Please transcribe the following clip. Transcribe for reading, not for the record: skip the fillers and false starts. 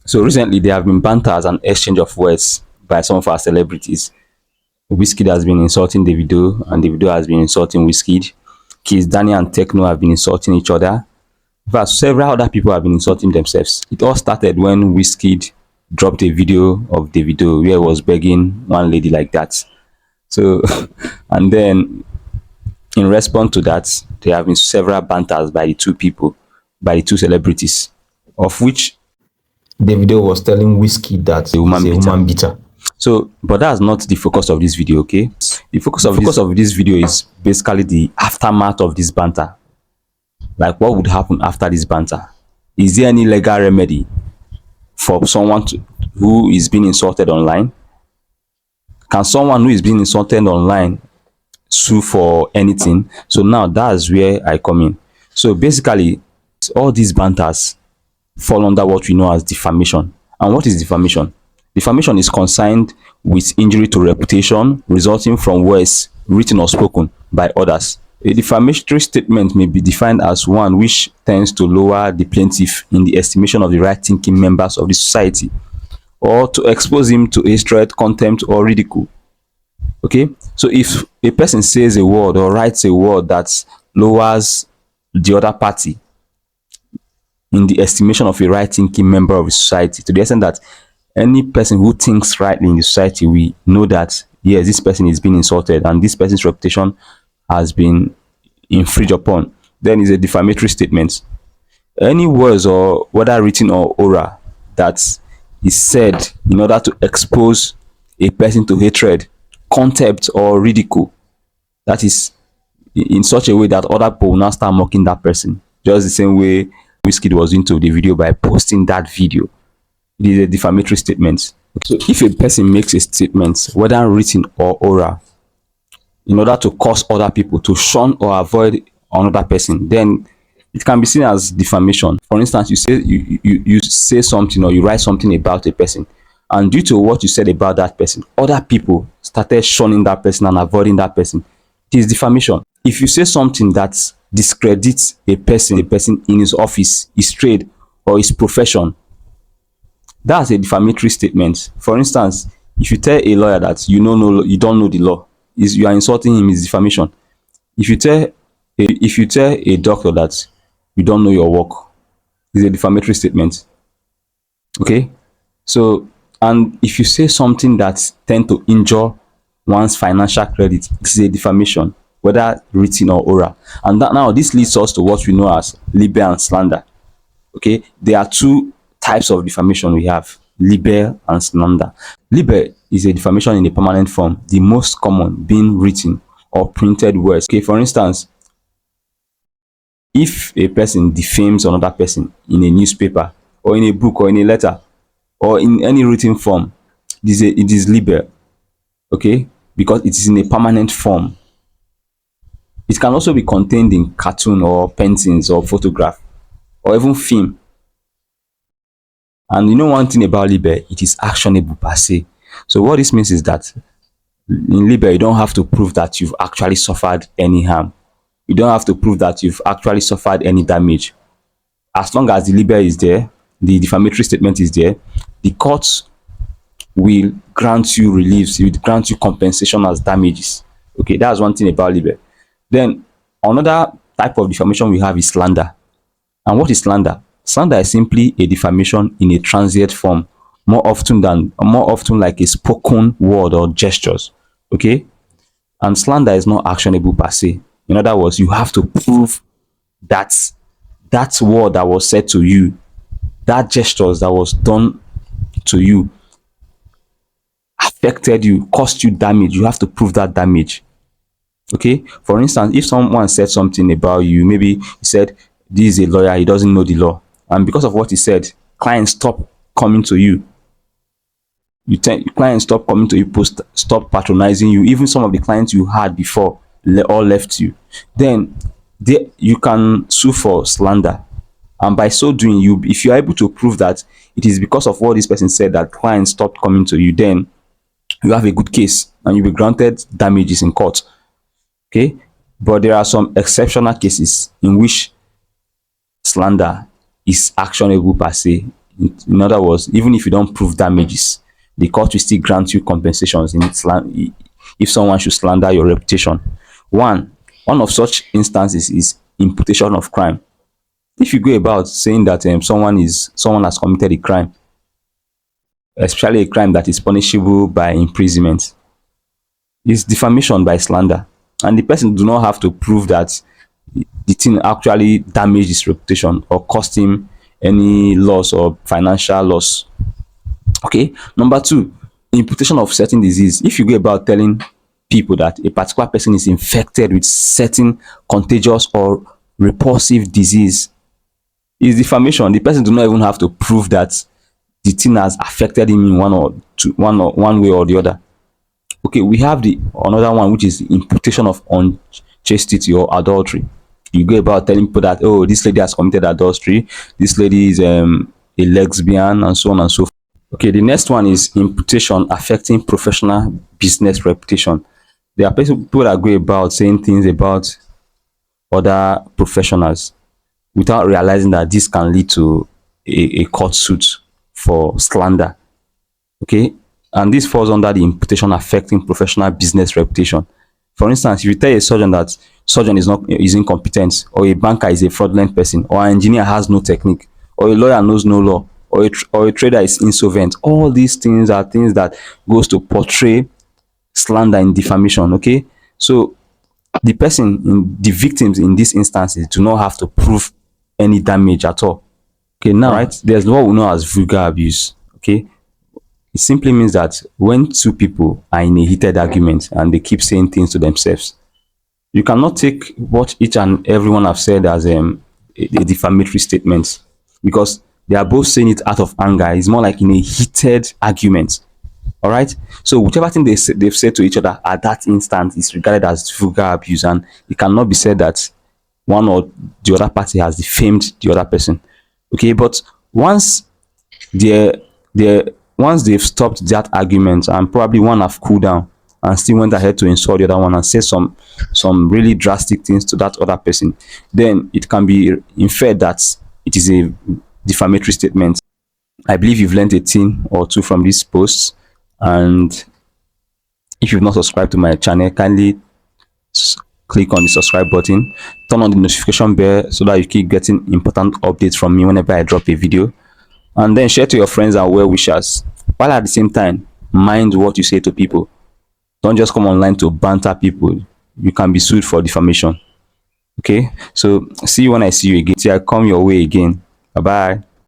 So recently there have been banters and exchange of words by some of our celebrities. Wizkid has been insulting Davido, and Davido has been insulting Wizkid. Kiss Daniel and Techno have been insulting each other. In fact, several other people have been insulting themselves. It all started when Wizkid dropped a video of Davido where he was begging one lady like that. So, and then in response to that, there have been several banters by the two people, by the two celebrities, of which Davido was telling Whiskey that a he's woman a beater. woman beater. So, but that's not the focus of this video, okay? The focus of this video is basically the aftermath of this banter. Like, what would happen after this banter? Is there any legal remedy for someone who is being insulted online? Can someone who is being insulted online sue for anything? So now that's where I come in. So basically, all these banters fall under what we know as defamation. And what is defamation? Defamation is concerned with injury to reputation resulting from words written or spoken by others. A defamatory statement may be defined as one which tends to lower the plaintiff in the estimation of the right thinking members of the society, or to expose him to hatred, contempt, or ridicule. Okay, so if a person says a word or writes a word that lowers the other party in the estimation of a right thinking member of the society, to the extent that any person who thinks rightly in the society, we know that yes, this person is being insulted and this person's reputation has been infringed upon, then is a defamatory statement. Any words, or whether written or oral, that is said in order to expose a person to hatred, contempt, or ridicule, that is in such a way that other people will now start mocking that person, just the same way Wizkid was into the video by posting that video. It is a defamatory statement. So if a person makes a statement, whether written or oral, in order to cause other people to shun or avoid another person, then it can be seen as defamation. For instance, you say something or you write something about a person, and due to what you said about that person, other people started shunning that person and avoiding that person. It is defamation. If you say something that discredits a person in his office, his trade, or his profession, that's a defamatory statement. For instance, if you tell a lawyer that you don't know the law, is you are insulting him, is defamation. If you tell a doctor that you don't know your work, is a defamatory statement. Okay, so, and if you say something that tend to injure one's financial credit, this is a defamation, whether written or oral. And that, now this leads us to what we know as libel and slander. Okay, there are two types of defamation we have: libel and slander. Libel is a defamation in a permanent form, the most common being written or printed words. Okay, for instance, if a person defames another person in a newspaper or in a book or in a letter or in any written form, it is libel. Okay, because it is in a permanent form. It can also be contained in cartoon or paintings or photograph or even film. And you know one thing about libel, it is actionable per se. So what this means is that in libel, you don't have to prove that you've actually suffered any harm. You don't have to prove that you've actually suffered any damage. As long as the libel is there, the defamatory statement is there, the courts will grant you reliefs, it will grant you compensation as damages. Okay, that's one thing about libel. Then another type of defamation we have is slander. And what is slander? Slander is simply a defamation in a transient form, more often like a spoken word or gestures. Okay? And slander is not actionable per se. In other words, you have to prove that that word that was said to you, that gestures that was done to you affected you, caused you damage. You have to prove that damage. Okay, for instance, if someone said something about you, maybe he said this is a lawyer, he doesn't know the law, and because of what he said, clients stop coming to you. Clients stop coming to you, stop patronizing you. Even some of the clients you had before all left you. Then you can sue for slander, and by so doing, you if you are able to prove that it is because of what this person said that clients stopped coming to you, then you have a good case and you'll be granted damages in court. Okay, but there are some exceptional cases in which slander is actionable per se. In other words, even if you don't prove damages, the court will still grant you compensations if someone should slander your reputation. One of such instances is imputation of crime. If you go about saying that someone has committed a crime, especially a crime that is punishable by imprisonment, is defamation by slander, and the person do not have to prove that the thing actually damaged his reputation or cost him any loss or financial loss. Okay. Number two, imputation of certain disease. If you go about telling people that a particular person is infected with certain contagious or repulsive disease, is defamation. The person do not even have to prove that the thing has affected him in one way or the other. Okay, we have the another one, which is the imputation of unchastity or adultery. You go about telling people that, oh, this lady has committed adultery, this lady is a lesbian, and so on and so forth. Okay, the next one is imputation affecting professional business reputation. There are people that go about saying things about other professionals without realizing that this can lead to a court suit for slander. Okay, and this falls under the imputation affecting professional business reputation. For instance, if you tell a surgeon that surgeon is incompetent, or a banker is a fraudulent person, or an engineer has no technique, or a lawyer knows no law, or a trader is insolvent, all these things are things that goes to portray slander and defamation. Okay, so the victims in these instances do not have to prove any damage at all. Okay, now right, there's what we know as vulgar abuse. Okay, it simply means that when two people are in a heated argument and they keep saying things to themselves, you cannot take what each and everyone have said as a defamatory statement, because they are both saying it out of anger. It's more like in a heated argument. All right. So whichever thing they've said to each other at that instant is regarded as vulgar abuse, and it cannot be said that one or the other party has defamed the other person. Okay, but they once they've stopped that argument and probably one have cooled down and still went ahead to insult the other one and say some really drastic things to that other person, then it can be inferred that it is a defamatory statement. I believe you've learned a thing or two from these posts, and if you've not subscribed to my channel, kindly click on the subscribe button, turn on the notification bell so that you keep getting important updates from me whenever I drop a video, and then share to your friends and well wishers, while at the same time mind what you say to people. Don't just come online to banter people. You can be sued for defamation. Okay, so see you when I see you again. See, I come your way again. Bye bye.